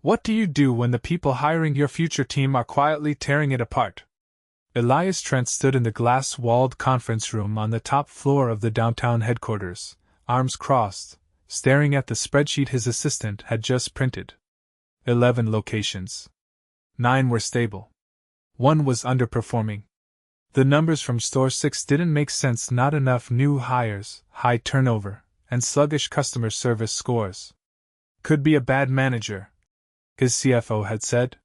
What do you do when the people hiring your future team are quietly tearing it apart? Elias Trent stood in the glass-walled conference room on the top floor of the downtown headquarters, arms crossed, staring at the spreadsheet his assistant had just printed. 11 locations. 9 were stable. 1 was underperforming. The numbers from Store 6 didn't make sense, not enough new hires, high turnover, and sluggish customer service scores. Could be a bad manager, his CFO had said.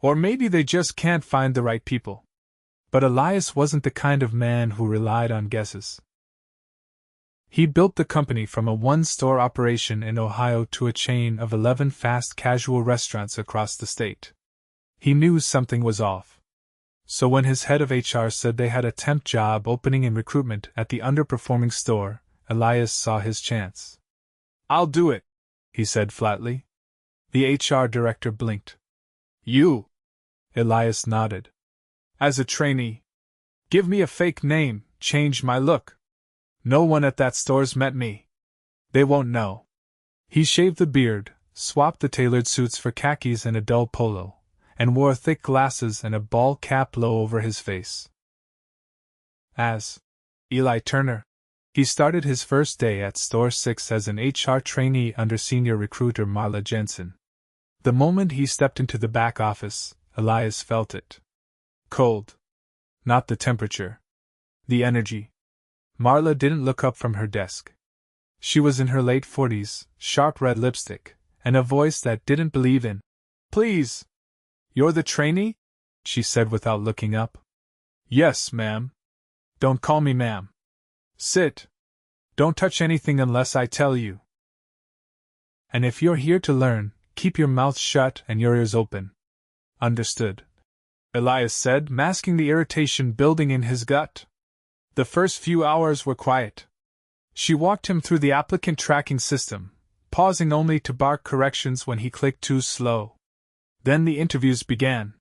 Or maybe they just can't find the right people. But Elias wasn't the kind of man who relied on guesses. He built the company from a one-store operation in Ohio to a chain of 11 fast casual restaurants across the state. He knew something was off. So when his head of HR said they had a temp job opening in recruitment at the underperforming store, Elias saw his chance. "I'll do it," he said flatly. The HR director blinked. "You?" Elias nodded. "As a trainee. Give me a fake name, change my look. No one at that store's met me. They won't know." He shaved the beard, swapped the tailored suits for khakis and a dull polo, and wore thick glasses and a ball cap low over his face. As Eli Turner, he started his first day at Store 6 as an HR trainee under senior recruiter Marla Jensen. The moment he stepped into the back office, Elias felt it. Cold. Not the temperature. The energy. Marla didn't look up from her desk. She was in her late 40s, sharp red lipstick, and a voice that didn't believe in "Please! You're the trainee?" she said without looking up. "Yes, ma'am." "Don't call me ma'am. Sit. Don't touch anything unless I tell you. And if you're here to learn, keep your mouth shut and your ears open." "Understood," Elias said, masking the irritation building in his gut. The first few hours were quiet. She walked him through the applicant tracking system, pausing only to bark corrections when he clicked too slow. Then the interviews began.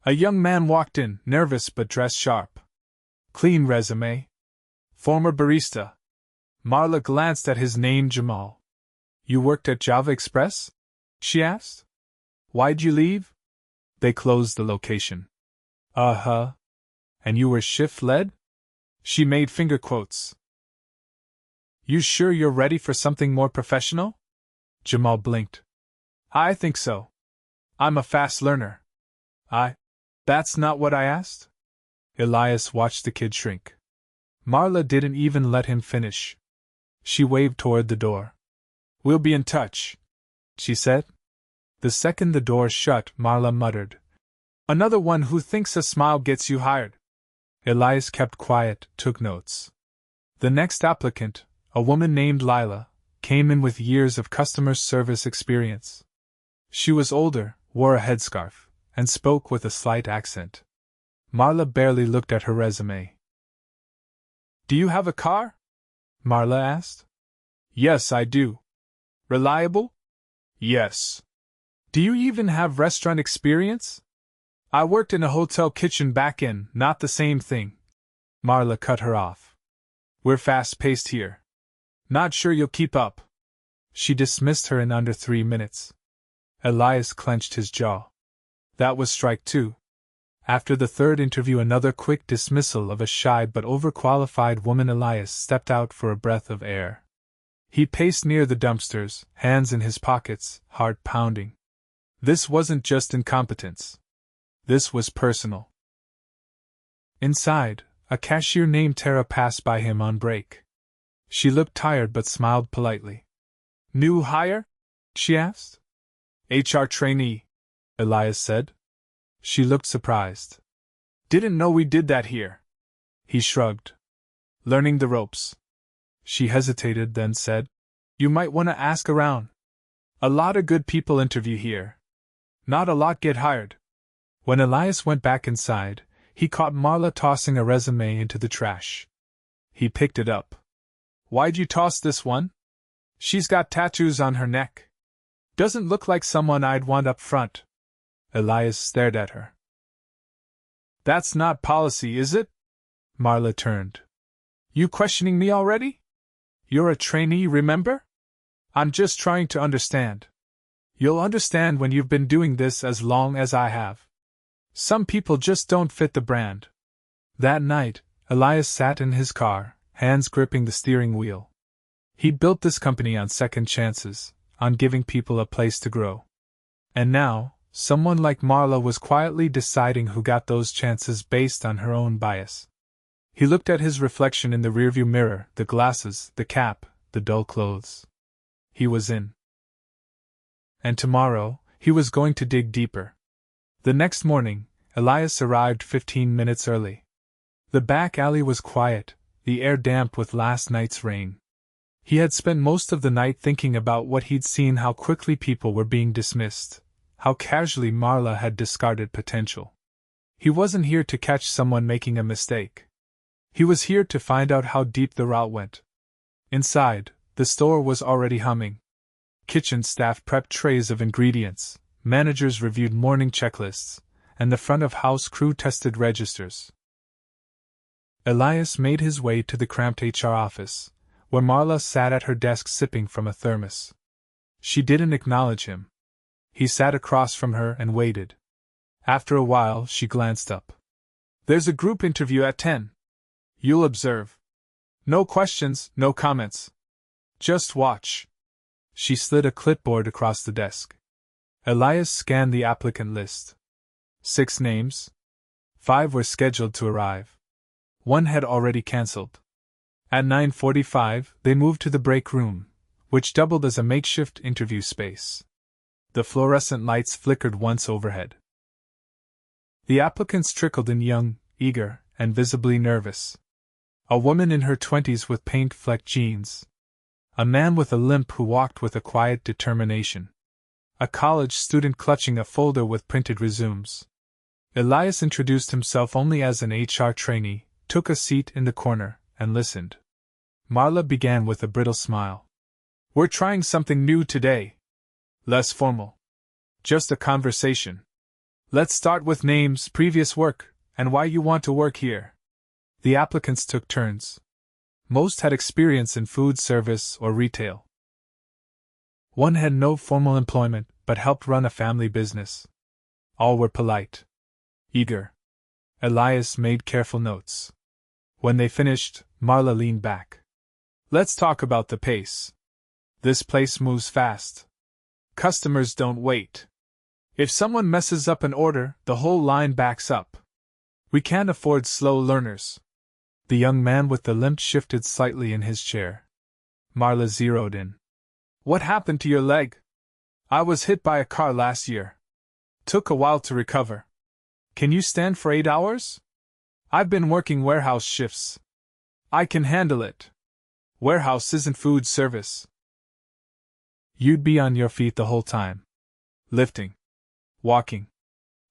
A young man walked in, nervous but dressed sharp. Clean resume. Former barista. Marla glanced at his name, Jamal. "You worked at Java Express?" she asked. "Why'd you leave?" "They closed the location." "Uh-huh. And you were shift-led?" She made finger quotes. "You sure you're ready for something more professional?" Jamal blinked. "I think so. I'm a fast learner." That's not what I asked?" Elias watched the kid shrink. Marla didn't even let him finish. She waved toward the door. "We'll be in touch," she said. The second the door shut, Marla muttered, "Another one who thinks a smile gets you hired." Elias kept quiet, took notes. The next applicant, a woman named Lila, came in with years of customer service experience. She was older, wore a headscarf, and spoke with a slight accent. Marla barely looked at her resume. "Do you have a car?" Marla asked. "Yes, I do." "Reliable?" "Yes." "Do you even have restaurant experience?" "I worked in a hotel kitchen back in, not the same thing." Marla cut her off. "We're fast-paced here. Not sure you'll keep up." She dismissed her in under 3 minutes. Elias clenched his jaw. That was strike 2. After the third interview, another quick dismissal of a shy but overqualified woman, Elias stepped out for a breath of air. He paced near the dumpsters, hands in his pockets, heart pounding. This wasn't just incompetence. This was personal. Inside, a cashier named Tara passed by him on break. She looked tired but smiled politely. "New hire?" she asked. "HR trainee," Elias said. She looked surprised. "Didn't know we did that here." He shrugged. "Learning the ropes." She hesitated, then said, "You might want to ask around. A lot of good people interview here. Not a lot get hired." When Elias went back inside, he caught Marla tossing a resume into the trash. He picked it up. "Why'd you toss this one?" "She's got tattoos on her neck. Doesn't look like someone I'd want up front." Elias stared at her. "That's not policy, is it?" Marla turned. "You questioning me already? You're a trainee, remember? I'm just trying to understand." You'll understand when you've been doing this as long as I have. Some people just don't fit the brand. That night, Elias sat in his car, hands gripping the steering wheel. He'd built this company on second chances, on giving people a place to grow. And now, someone like Marla was quietly deciding who got those chances based on her own bias. He looked at his reflection in the rearview mirror, the glasses, the cap, the dull clothes. He was in. And tomorrow, he was going to dig deeper. The next morning, Elias arrived 15 minutes early. The back alley was quiet, the air damp with last night's rain. He had spent most of the night thinking about what he'd seen, how quickly people were being dismissed, how casually Marla had discarded potential. He wasn't here to catch someone making a mistake. He was here to find out how deep the route went. Inside, the store was already humming. Kitchen staff prepped trays of ingredients, managers reviewed morning checklists, and the front-of-house crew tested registers. Elias made his way to the cramped HR office, where Marla sat at her desk sipping from a thermos. She didn't acknowledge him. He sat across from her and waited. After a while, she glanced up. "There's a group interview at 10. You'll observe. No questions, no comments. Just watch." She slid a clipboard across the desk. Elias scanned the applicant list. 6 names. 5 were scheduled to arrive. 1 had already cancelled. At 9:45, they moved to the break room, which doubled as a makeshift interview space. The fluorescent lights flickered once overhead. The applicants trickled in, young, eager, and visibly nervous. A woman in her 20s with paint-flecked jeans. A man with a limp who walked with a quiet determination. A college student clutching a folder with printed resumes. Elias introduced himself only as an HR trainee, took a seat in the corner, and listened. Marla began with a brittle smile. "We're trying something new today. Less formal. Just a conversation. Let's start with names, previous work, and why you want to work here." The applicants took turns. Most had experience in food service or retail. One had no formal employment, but helped run a family business. All were polite. Eager. Elias made careful notes. When they finished, Marla leaned back. "Let's talk about the pace. This place moves fast. Customers don't wait. If someone messes up an order, the whole line backs up. We can't afford slow learners." The young man with the limp shifted slightly in his chair. Marla zeroed in. "What happened to your leg?" "I was hit by a car last year. Took a while to recover." "Can you stand for 8 hours?" "I've been working warehouse shifts. I can handle it. Warehouse isn't food service." "You'd be on your feet the whole time. Lifting. Walking.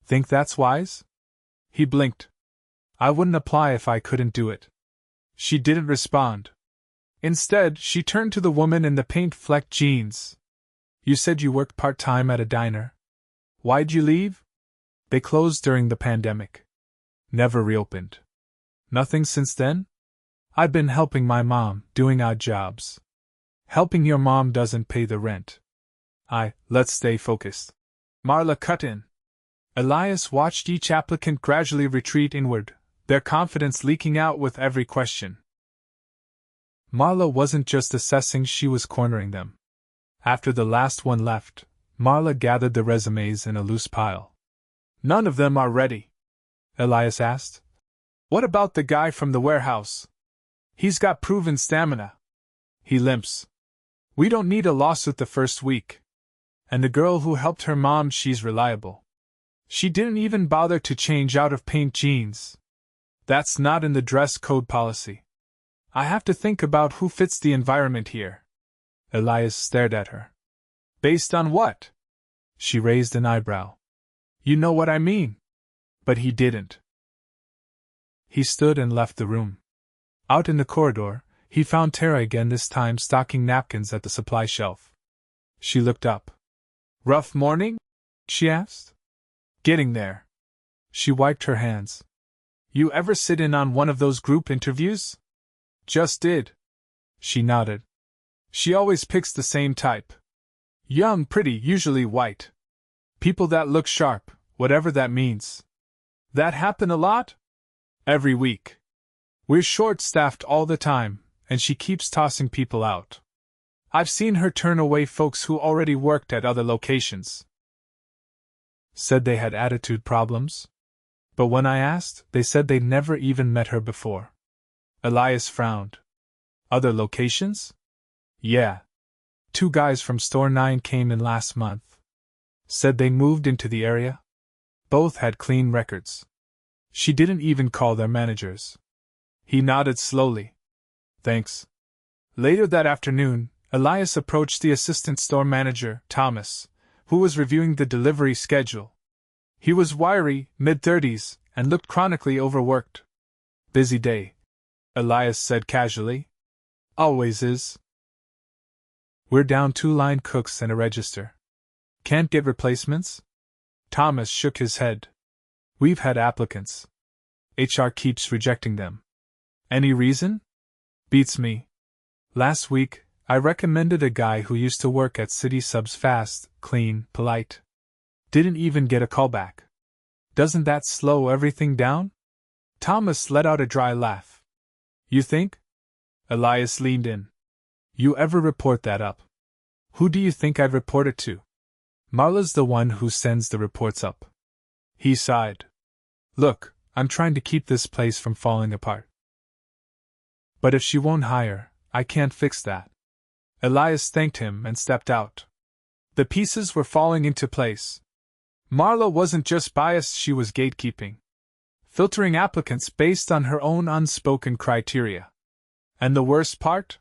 Think that's wise?" He blinked. "I wouldn't apply if I couldn't do it." She didn't respond. Instead, she turned to the woman in the paint-flecked jeans. "You said you worked part-time at a diner. Why'd you leave?" "They closed during the pandemic. Never reopened." "Nothing since then?" "I've been helping my mom, doing odd jobs." "Helping your mom doesn't pay the rent." Let's stay focused." Marla cut in. Elias watched each applicant gradually retreat inward, their confidence leaking out with every question. Marla wasn't just assessing, she was cornering them. After the last one left, Marla gathered the resumes in a loose pile. "None of them are ready," Elias asked. "What about the guy from the warehouse? He's got proven stamina. He limps. We don't need a lawsuit the first week. And the girl who helped her mom, she's reliable. She didn't even bother to change out of paint jeans. That's not in the dress code policy. I have to think about who fits the environment here." Elias stared at her. "Based on what?" She raised an eyebrow. "You know what I mean." But he didn't. He stood and left the room. Out in the corridor, he found Tara again, this time stocking napkins at the supply shelf. She looked up. "Rough morning?" she asked. "Getting there." She wiped her hands. "You ever sit in on one of those group interviews?" "Just did." She nodded. "She always picks the same type. Young, pretty, usually white. People that look sharp, whatever that means. That happen a lot? Every week. We're short-staffed all the time, and she keeps tossing people out. I've seen her turn away folks who already worked at other locations. Said they had attitude problems? But when I asked, they said they'd never even met her before. Elias frowned. Other locations? Yeah. 2 guys from Store 9 came in last month. Said they moved into the area. Both had clean records. She didn't even call their managers. He nodded slowly. Thanks. Later that afternoon, Elias approached the assistant store manager, Thomas, who was reviewing the delivery schedule. He was wiry, mid-30s, and looked chronically overworked. Busy day, Elias said casually. Always is. We're down 2 line cooks and a register. Can't get replacements? Thomas shook his head. We've had applicants. HR keeps rejecting them. Any reason? Beats me. Last week, I recommended a guy who used to work at City Subs, fast, clean, polite. Didn't even get a call back. Doesn't that slow everything down? Thomas let out a dry laugh. You think? Elias leaned in. You ever report that up? Who do you think I'd report it to? Marla's the one who sends the reports up. He sighed. Look, I'm trying to keep this place from falling apart. But if she won't hire, I can't fix that. Elias thanked him and stepped out. The pieces were falling into place. Marla wasn't just biased, she was gatekeeping. Filtering applicants based on her own unspoken criteria. And the worst part?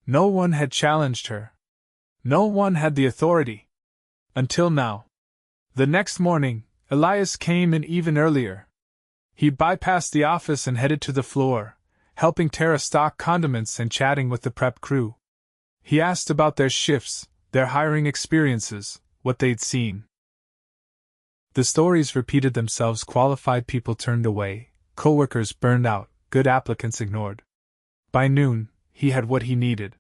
No one had challenged her. No one had the authority. Until now. The next morning, Elias came in even earlier. He bypassed the office and headed to the floor, helping Tara stock condiments and chatting with the prep crew. He asked about their shifts, their hiring experiences, what they'd seen. The stories repeated themselves: qualified people turned away, coworkers burned out, good applicants ignored. By noon, he had what he needed.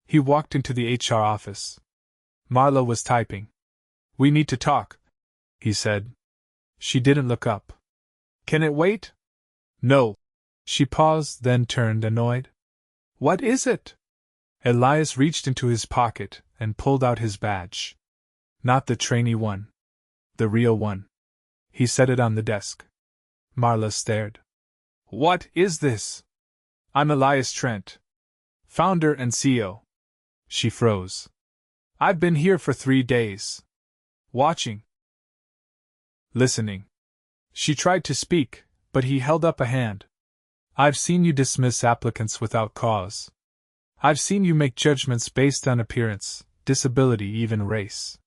He walked into the HR office. Marla was typing. We need to talk, he said. She didn't look up. Can it wait? No. She paused, then turned, annoyed. What is it? Elias reached into his pocket and pulled out his badge. Not the trainee one. The real one. He set it on the desk. Marla stared. What is this? I'm Elias Trent, founder and CEO. She froze. I've been here for 3 days. Watching. Listening. She tried to speak, but he held up a hand. I've seen you dismiss applicants without cause. I've seen you make judgments based on appearance, disability, even race.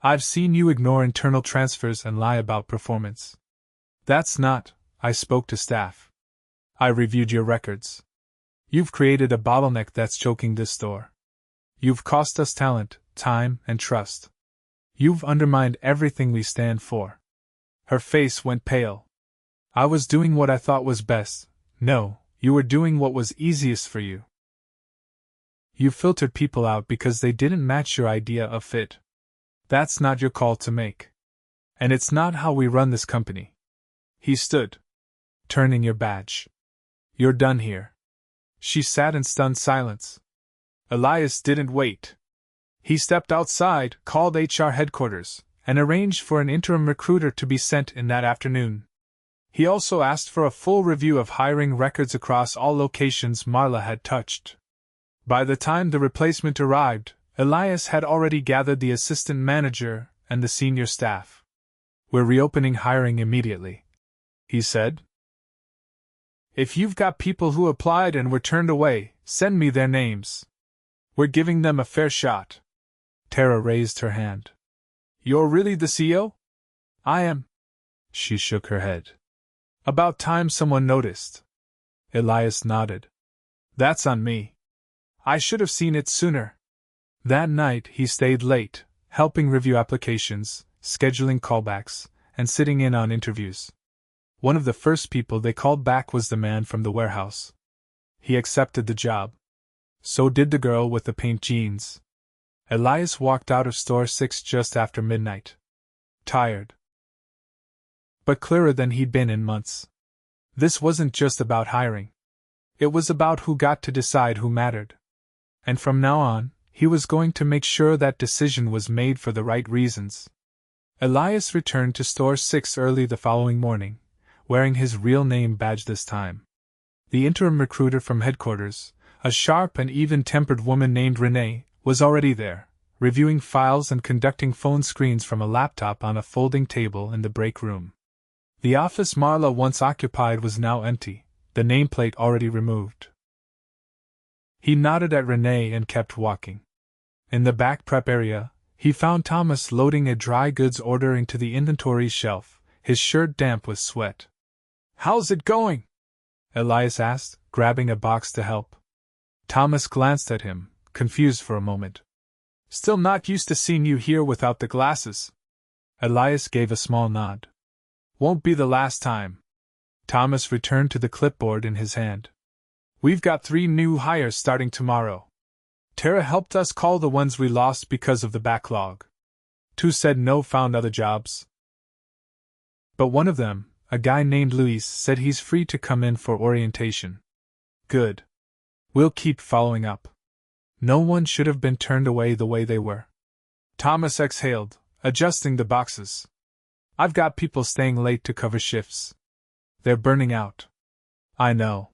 I've seen you ignore internal transfers and lie about performance. That's not, I spoke to staff. I reviewed your records. You've created a bottleneck that's choking this store. You've cost us talent, time, and trust. You've undermined everything we stand for. Her face went pale. I was doing what I thought was best. No, you were doing what was easiest for you. You filtered people out because they didn't match your idea of fit. That's not your call to make. And it's not how we run this company. He stood. Turn in your badge. You're done here. She sat in stunned silence. Elias didn't wait. He stepped outside, called HR headquarters, and arranged for an interim recruiter to be sent in that afternoon. He also asked for a full review of hiring records across all locations Marla had touched. By the time the replacement arrived, Elias had already gathered the assistant manager and the senior staff. We're reopening hiring immediately, he said. If you've got people who applied and were turned away, send me their names. We're giving them a fair shot. Tara raised her hand. You're really the CEO? I am. She shook her head. About time someone noticed. Elias nodded. That's on me. I should have seen it sooner. That night he stayed late, helping review applications, scheduling callbacks, and sitting in on interviews. One of the first people they called back was the man from the warehouse. He accepted the job. So did the girl with the pink jeans. Elias walked out of store 6 just after midnight. Tired, but clearer than he'd been in months. This wasn't just about hiring. It was about who got to decide who mattered. And from now on, he was going to make sure that decision was made for the right reasons. Elias returned to store 6 early the following morning, wearing his real name badge this time. The interim recruiter from headquarters, a sharp and even-tempered woman named Renee, was already there, reviewing files and conducting phone screens from a laptop on a folding table in the break room. The office Marla once occupied was now empty, the nameplate already removed. He nodded at Renee and kept walking. In the back prep area, he found Thomas loading a dry goods order into the inventory shelf, his shirt damp with sweat. "How's it going?" Elias asked, grabbing a box to help. Thomas glanced at him, confused for a moment. "Still not used to seeing you here without the glasses." Elias gave a small nod. "Won't be the last time." Thomas returned to the clipboard in his hand. "We've got 3 new hires starting tomorrow. Tara helped us call the ones we lost because of the backlog. 2 said no, found other jobs. But one of them, a guy named Luis, said he's free to come in for orientation." "Good. We'll keep following up." No one should have been turned away the way they were. Thomas exhaled, adjusting the boxes. "I've got people staying late to cover shifts. They're burning out." "I know.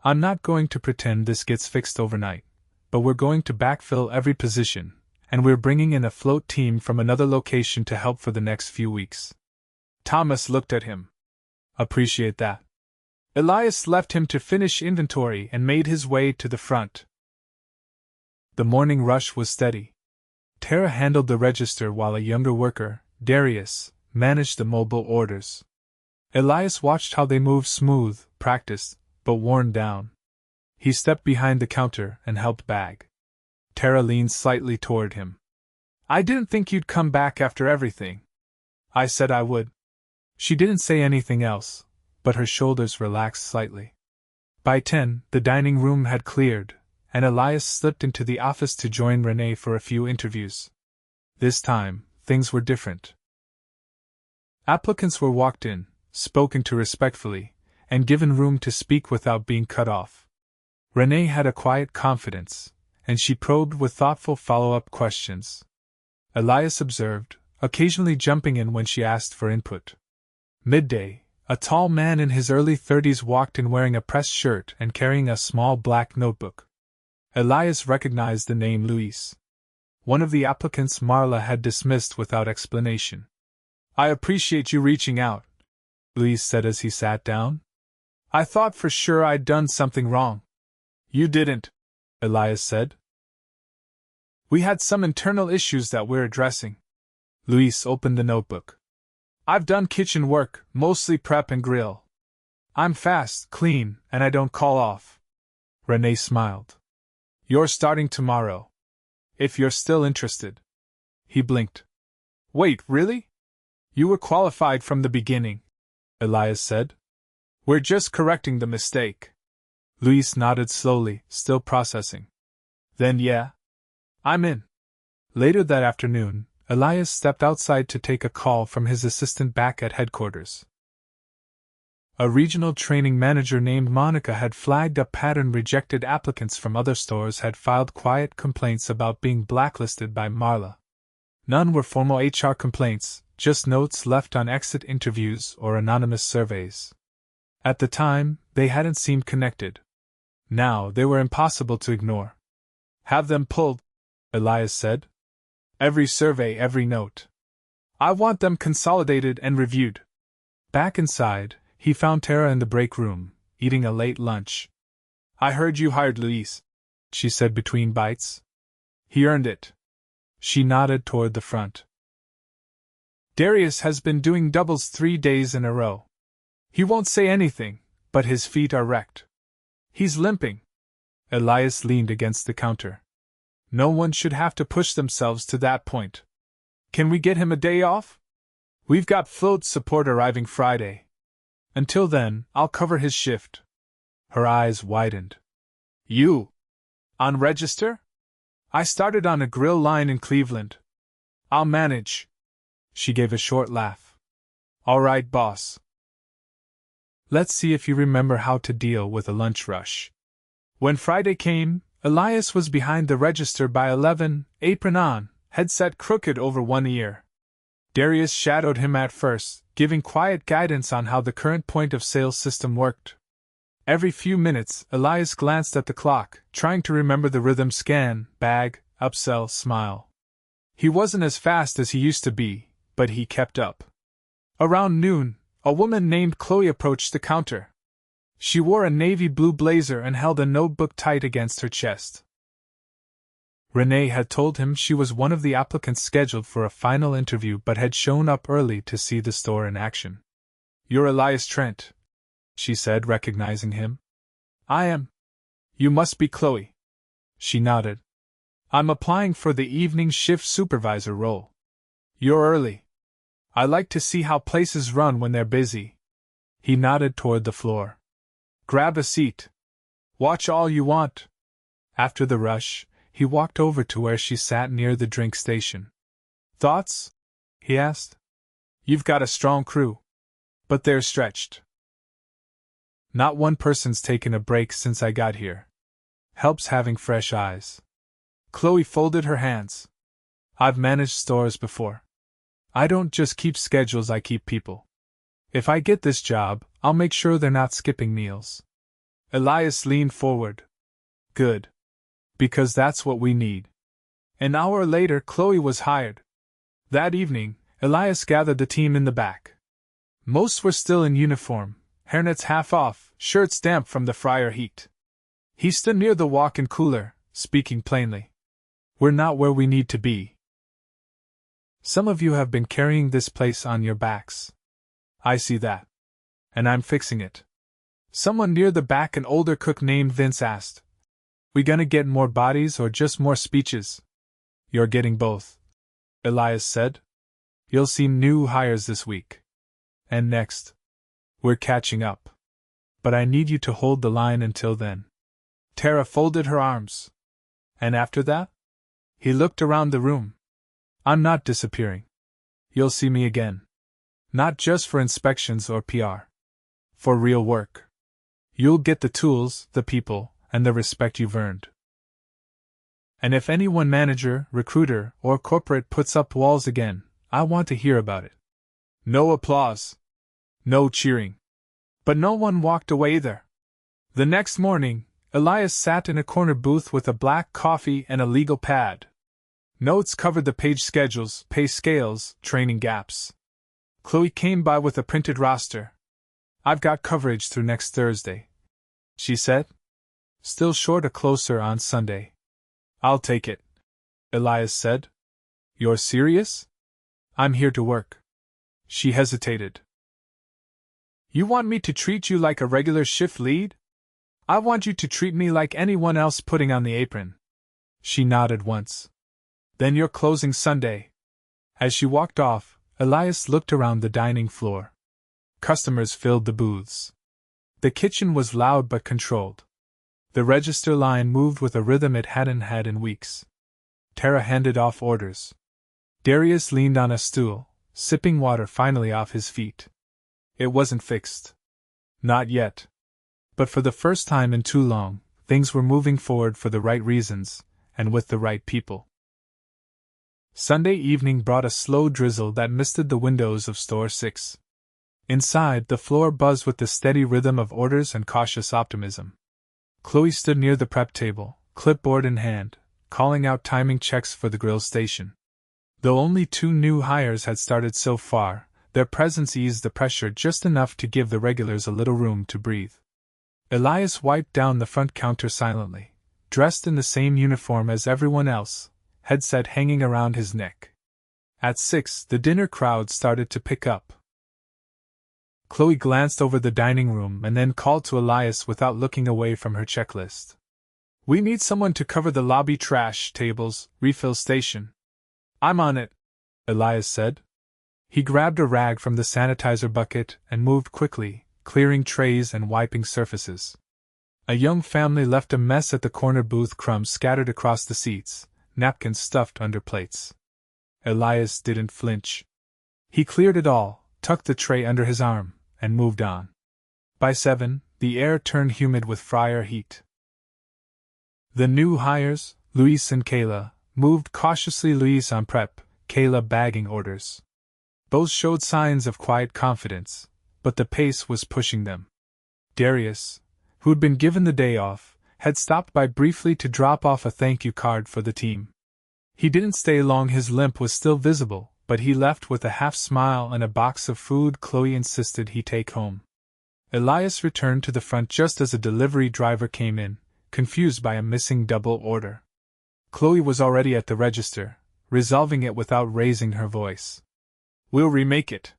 I'm not going to pretend this gets fixed overnight, but we're going to backfill every position, and we're bringing in a float team from another location to help for the next few weeks." Thomas looked at him. "Appreciate that." Elias left him to finish inventory and made his way to the front. The morning rush was steady. Tara handled the register while a younger worker, Darius, managed the mobile orders. Elias watched how they moved smooth, practiced, but worn down. He stepped behind the counter and helped bag. Tara leaned slightly toward him. "I didn't think you'd come back after everything." "I said I would." She didn't say anything else, but her shoulders relaxed slightly. By 10, the dining room had cleared, and Elias slipped into the office to join Renee for a few interviews. This time, things were different. Applicants were walked in, spoken to respectfully, and given room to speak without being cut off. Renee had a quiet confidence, and she probed with thoughtful follow-up questions. Elias observed, occasionally jumping in when she asked for input. Midday, a tall man in his early 30s walked in wearing a pressed shirt and carrying a small black notebook. Elias recognized the name Luis. One of the applicants Marla had dismissed without explanation. "I appreciate you reaching out," Luis said as he sat down. "I thought for sure I'd done something wrong." "You didn't," Elias said. "We had some internal issues that we're addressing." Luis opened the notebook. "I've done kitchen work, mostly prep and grill. I'm fast, clean, and I don't call off." Renee smiled. "You're starting tomorrow. If you're still interested." He blinked. "Wait, really? You were qualified from the beginning," Elias said. "We're just correcting the mistake." Luis nodded slowly, still processing. "Then yeah, I'm in." Later that afternoon, Elias stepped outside to take a call from his assistant back at headquarters. A regional training manager named Monica had flagged up pattern rejected applicants from other stores had filed quiet complaints about being blacklisted by Marla. None were formal HR complaints, just notes left on exit interviews or anonymous surveys. At the time, they hadn't seemed connected. Now they were impossible to ignore. "Have them pulled," Elias said. "Every survey, every note. I want them consolidated and reviewed." Back inside, he found Tara in the break room, eating a late lunch. "I heard you hired Luis," she said between bites. "He earned it." She nodded toward the front. "Darius has been doing doubles 3 days in a row. He won't say anything, but his feet are wrecked. He's limping." Elias leaned against the counter. "No one should have to push themselves to that point. Can we get him a day off? We've got float support arriving Friday. Until then, I'll cover his shift." Her eyes widened. "You? On register?" I started on a grill line in Cleveland. I'll manage. She gave a short laugh. All right, boss. Let's see if you remember how to deal with a lunch rush. When Friday came, Elias was behind the register by 11, apron on, headset crooked over one ear. Darius shadowed him at first, giving quiet guidance on how the current point-of-sale system worked. Every few minutes, Elias glanced at the clock, trying to remember the rhythm: scan, bag, upsell, smile. He wasn't as fast as he used to be, but he kept up. Around noon, a woman named Chloe approached the counter. She wore a navy blue blazer and held a notebook tight against her chest. Renee had told him she was one of the applicants scheduled for a final interview but had shown up early to see the store in action. "You're Elias Trent," she said, recognizing him. "I am. You must be Chloe." She nodded. "I'm applying for the evening shift supervisor role." "You're early. I like to see how places run when they're busy." He nodded toward the floor. "Grab a seat. Watch all you want." After the rush, he walked over to where she sat near the drink station. "Thoughts?" he asked. "You've got a strong crew. But they're stretched. Not one person's taken a break since I got here. Helps having fresh eyes." Chloe folded her hands. "I've managed stores before. I don't just keep schedules, I keep people. If I get this job, I'll make sure they're not skipping meals." Elias leaned forward. "Good. Because that's what we need." An hour later, Chloe was hired. That evening, Elias gathered the team in the back. Most were still in uniform, hairnets half off, shirts damp from the fryer heat. He stood near the walk-in cooler, speaking plainly. "We're not where we need to be. Some of you have been carrying this place on your backs. I see that. And I'm fixing it." Someone near the back, an older cook named Vince, asked, "We gonna get more bodies or just more speeches?" "You're getting both," Elias said. "You'll see new hires this week. And next. We're catching up. But I need you to hold the line until then." Tara folded her arms. "And after that?" He looked around the room. "I'm not disappearing. You'll see me again. Not just for inspections or PR. For real work. You'll get the tools, the people, and the respect you've earned. And if anyone, manager, recruiter, or corporate, puts up walls again, I want to hear about it." No applause. No cheering. But no one walked away either. The next morning, Elias sat in a corner booth with a black coffee and a legal pad. Notes covered the page: schedules, pay scales, training gaps. Chloe came by with a printed roster. "I've got coverage through next Thursday," she said. "Still short a closer on Sunday." "I'll take it," Elias said. "You're serious?" "I'm here to work." She hesitated. "You want me to treat you like a regular shift lead?" "I want you to treat me like anyone else putting on the apron." She nodded once. "Then you're closing Sunday." As she walked off, Elias looked around the dining floor. Customers filled the booths. The kitchen was loud but controlled. The register line moved with a rhythm it hadn't had in weeks. Tara handed off orders. Darius leaned on a stool, sipping water finally off his feet. It wasn't fixed. Not yet. But for the first time in too long, things were moving forward for the right reasons, and with the right people. Sunday evening brought a slow drizzle that misted the windows of Store 6. Inside, the floor buzzed with the steady rhythm of orders and cautious optimism. Chloe stood near the prep table, clipboard in hand, calling out timing checks for the grill station. Though only 2 new hires had started so far, their presence eased the pressure just enough to give the regulars a little room to breathe. Elias wiped down the front counter silently, dressed in the same uniform as everyone else, headset hanging around his neck. At 6, the dinner crowd started to pick up. Chloe glanced over the dining room and then called to Elias without looking away from her checklist. "We need someone to cover the lobby, trash, tables, refill station." "I'm on it," Elias said. He grabbed a rag from the sanitizer bucket and moved quickly, clearing trays and wiping surfaces. A young family left a mess at the corner booth, crumbs scattered across the seats, napkins stuffed under plates. Elias didn't flinch. He cleared it all, tucked the tray under his arm, and moved on. By 7, the air turned humid with fryer heat. The new hires, Luis and Kayla, moved cautiously, Luis on prep, Kayla bagging orders. Both showed signs of quiet confidence, but the pace was pushing them. Darius, who'd been given the day off, had stopped by briefly to drop off a thank you card for the team. He didn't stay long, his limp was still visible, but he left with a half smile and a box of food Chloe insisted he take home. Elias returned to the front just as a delivery driver came in, confused by a missing double order. Chloe was already at the register, resolving it without raising her voice. "We'll remake it.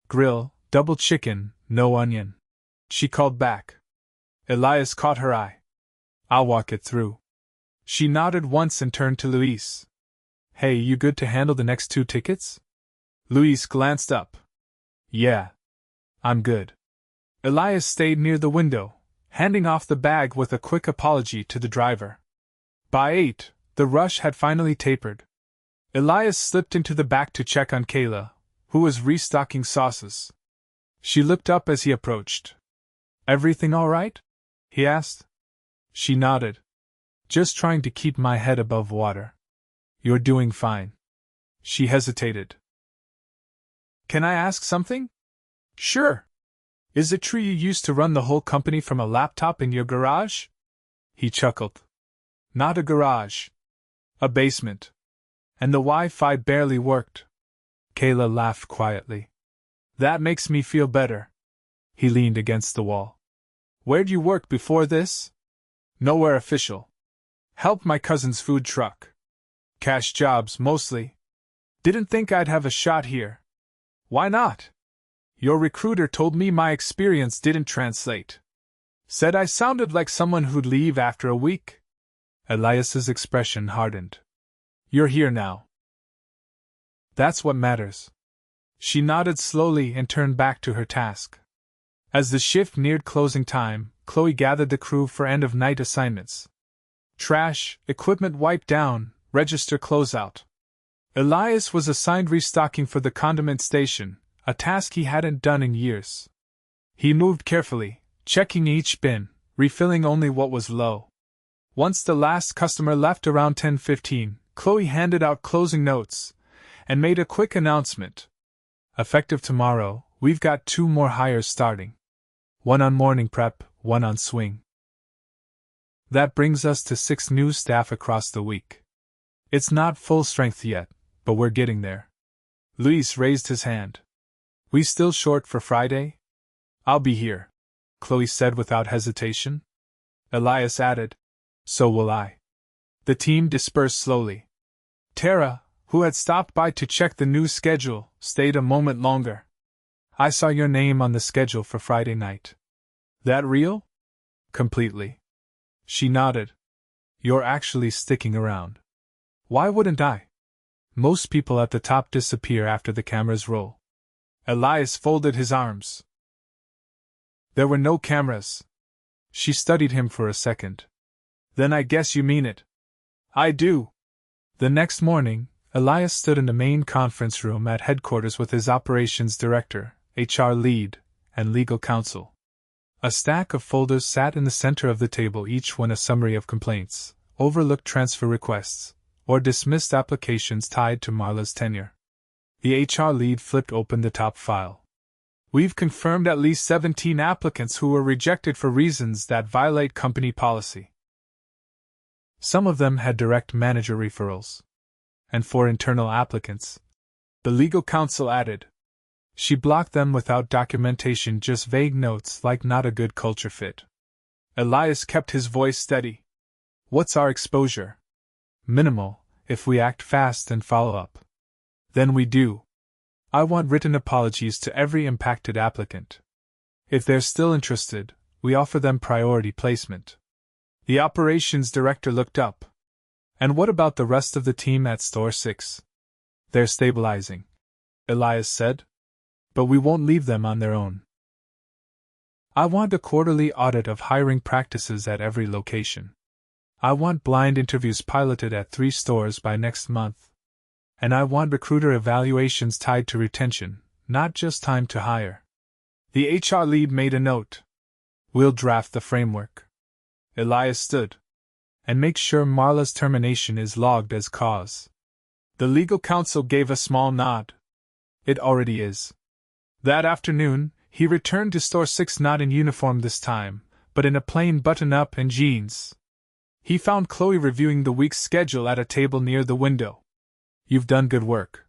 Grill, double chicken, no onion," she called back. Elias caught her eye. "I'll walk it through." She nodded once and turned to Luis. "Hey, you good to handle the next 2 tickets?" Luis glanced up. "Yeah. I'm good." Elias stayed near the window, handing off the bag with a quick apology to the driver. By 8, the rush had finally tapered. Elias slipped into the back to check on Kayla, who was restocking sauces. She looked up as he approached. "Everything all right?" he asked. She nodded. "Just trying to keep my head above water." "You're doing fine." She hesitated. "Can I ask something?" "Sure. Is it true you used to run the whole company from a laptop in your garage?" He chuckled. "Not a garage. A basement. And the Wi-Fi barely worked." Kayla laughed quietly. "That makes me feel better." He leaned against the wall. "Where'd you work before this?" "Nowhere official. Helped my cousin's food truck. Cash jobs, mostly. Didn't think I'd have a shot here." "Why not?" "Your recruiter told me my experience didn't translate. Said I sounded like someone who'd leave after a week." Elias's expression hardened. "You're here now. That's what matters." She nodded slowly and turned back to her task. As the shift neared closing time, Chloe gathered the crew for end-of-night assignments. Trash, equipment wiped down, register closeout. Elias was assigned restocking for the condiment station, a task he hadn't done in years. He moved carefully, checking each bin, refilling only what was low. Once the last customer left around 10:15, Chloe handed out closing notes and made a quick announcement. "Effective tomorrow, we've got 2 more hires starting. 1 on morning prep, 1 on swing. That brings us to 6 new staff across the week. It's not full strength yet, but we're getting there." Luis raised his hand. "We still short for Friday?" "I'll be here," Chloe said without hesitation. Elias added, "So will I." The team dispersed slowly. Tara, who had stopped by to check the new schedule, stayed a moment longer. "I saw your name on the schedule for Friday night." "That real?" "Completely." She nodded. "You're actually sticking around." "Why wouldn't I? Most people at the top disappear after the cameras roll." Elias folded his arms. "There were no cameras." She studied him for a second. "Then I guess you mean it." "I do." The next morning, Elias stood in the main conference room at headquarters with his operations director, HR lead, and legal counsel. A stack of folders sat in the center of the table, each one a summary of complaints, overlooked transfer requests, or dismissed applications tied to Marla's tenure. The HR lead flipped open the top file. "We've confirmed at least 17 applicants who were rejected for reasons that violate company policy. Some of them had direct manager referrals. And for internal applicants," the legal counsel added. "She blocked them without documentation, just vague notes like not a good culture fit." Elias kept his voice steady. "What's our exposure?" "Minimal, if we act fast and follow up." "Then we do. I want written apologies to every impacted applicant. If they're still interested, we offer them priority placement." The operations director looked up. "And what about the rest of the team at Store 6? "They're stabilizing," Elias said. "But we won't leave them on their own. I want a quarterly audit of hiring practices at every location. I want blind interviews piloted at 3 stores by next month. And I want recruiter evaluations tied to retention, not just time to hire. The HR lead made a note. We'll draft the framework. Elias stood. And make sure Marla's termination is logged as cause. The legal counsel gave a small nod. It already is. That afternoon, he returned to store 6 not in uniform this time, but in a plain button-up and jeans. He found Chloe reviewing the week's schedule at a table near the window. You've done good work,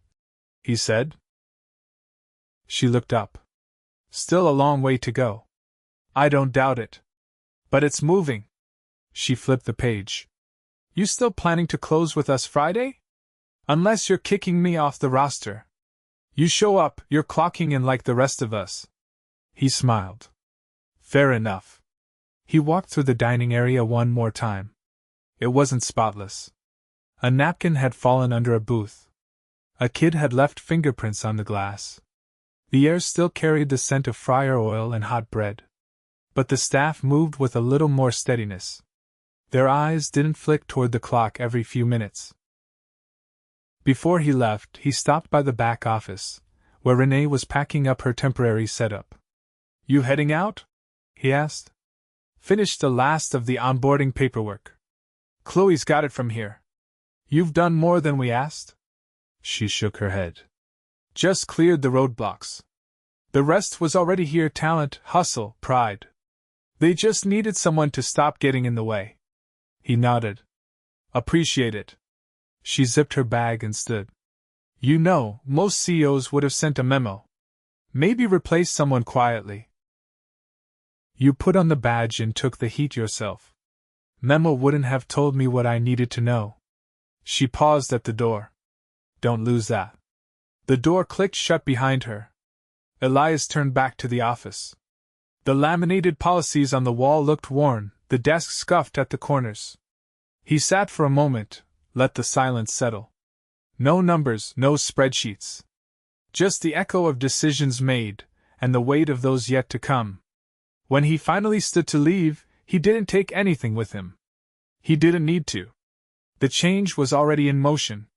he said. She looked up. Still a long way to go. I don't doubt it. But it's moving. She flipped the page. You still planning to close with us Friday? Unless you're kicking me off the roster. You show up, you're clocking in like the rest of us. He smiled. Fair enough. He walked through the dining area one more time. It wasn't spotless. A napkin had fallen under a booth. A kid had left fingerprints on the glass. The air still carried the scent of fryer oil and hot bread. But the staff moved with a little more steadiness. Their eyes didn't flick toward the clock every few minutes. Before he left, he stopped by the back office, where Renee was packing up her temporary setup. You heading out? He asked. Finished the last of the onboarding paperwork. Chloe's got it from here. You've done more than we asked? She shook her head. Just cleared the roadblocks. The rest was already here: talent, hustle, pride. They just needed someone to stop getting in the way. He nodded. Appreciate it. She zipped her bag and stood. You know, most CEOs would have sent a memo. Maybe replace someone quietly. You put on the badge and took the heat yourself. Memo wouldn't have told me what I needed to know. She paused at the door. Don't lose that. The door clicked shut behind her. Elias turned back to the office. The laminated policies on the wall looked worn, the desk scuffed at the corners. He sat for a moment, let the silence settle. No numbers, no spreadsheets. Just the echo of decisions made, and the weight of those yet to come. When he finally stood to leave, he didn't take anything with him. He didn't need to. The change was already in motion.